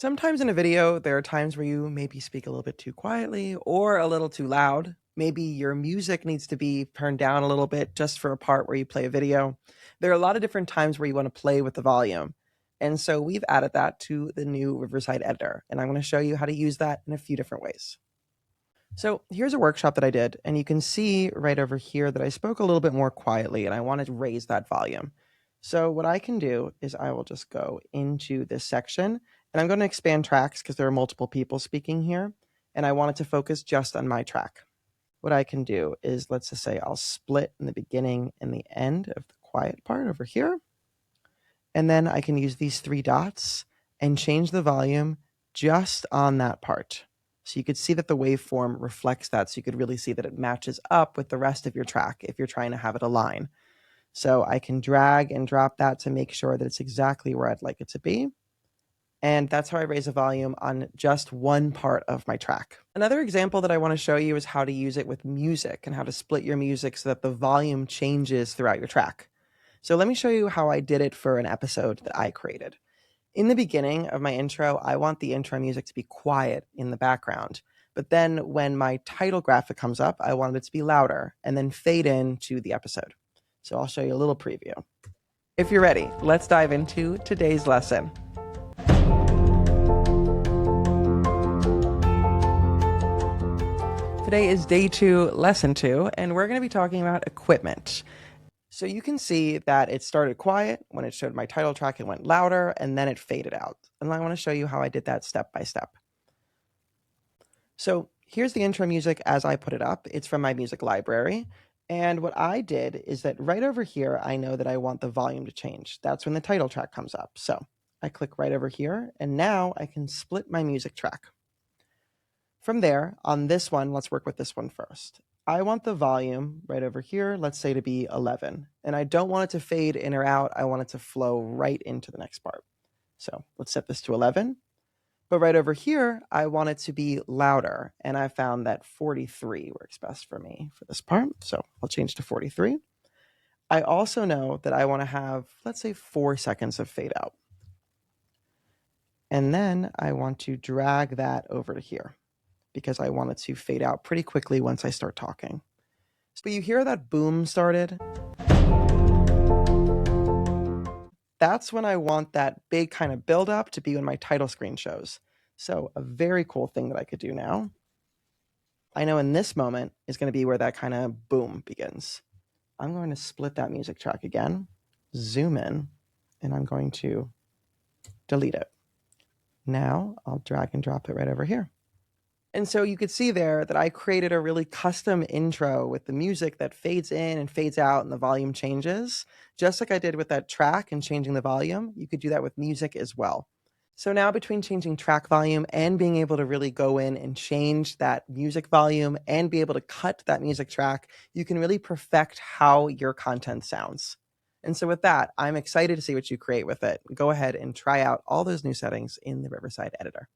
Sometimes in a video, there are times where you maybe speak a little bit too quietly or a little too loud. Maybe your music needs to be turned down a little bit just for a part where you play a video. There are a lot of different times where you want to play with the volume. And so we've added that to the new Riverside editor. And I'm going to show you how to use that in a few different ways. So here's a workshop that I did. And you can see right over here that I spoke a little bit more quietly and I wanted to raise that volume. So what I can do is I will just go into this section and I'm going to expand tracks because there are multiple people speaking here. And I want it to focus just on my track. What I can do is, let's just say I'll split in the beginning and the end of the quiet part over here. And then I can use these three dots and change the volume just on that part. So you could see that the waveform reflects that. So you could really see that it matches up with the rest of your track if you're trying to have it align. So I can drag and drop that to make sure that it's exactly where I'd like it to be. And that's how I raise a volume on just one part of my track. Another example that I want to show you is how to use it with music and how to split your music so that the volume changes throughout your track. So let me show you how I did it for an episode that I created. In the beginning of my intro, I want the intro music to be quiet in the background. But then when my title graphic comes up, I wanted it to be louder and then fade into the episode. So I'll show you a little preview. If you're ready, let's dive into today's lesson. Today is day 2, lesson 2, and we're going to be talking about equipment. So you can see that it started quiet. When it showed my title track, it went louder, and then it faded out. And I want to show you how I did that step by step. So here's the intro music as I put it up. It's from my music library. And what I did is that right over here, I know that I want the volume to change. That's when the title track comes up. So I click right over here, and now I can split my music track. From there, on this one, let's work with this one first. I want the volume right over here, let's say to be 11. And I don't want it to fade in or out. I want it to flow right into the next part. So let's set this to 11. But right over here, I want it to be louder. And I found that 43 works best for me for this part. So I'll change to 43. I also know that I want to have, let's say, 4 seconds of fade out. And then I want to drag that over to here, because I want it to fade out pretty quickly once I start talking. So you hear that boom started? That's when I want that big kind of build up to be when my title screen shows. So a very cool thing that I could do now, I know in this moment is going to be where that kind of boom begins. I'm going to split that music track again, zoom in, and I'm going to delete it. Now I'll drag and drop it right over here. And so you could see there that I created a really custom intro with the music that fades in and fades out and the volume changes. Just like I did with that track and changing the volume, you could do that with music as well. So now between changing track volume and being able to really go in and change that music volume and be able to cut that music track, you can really perfect how your content sounds. And so with that, I'm excited to see what you create with it. Go ahead and try out all those new settings in the Riverside editor.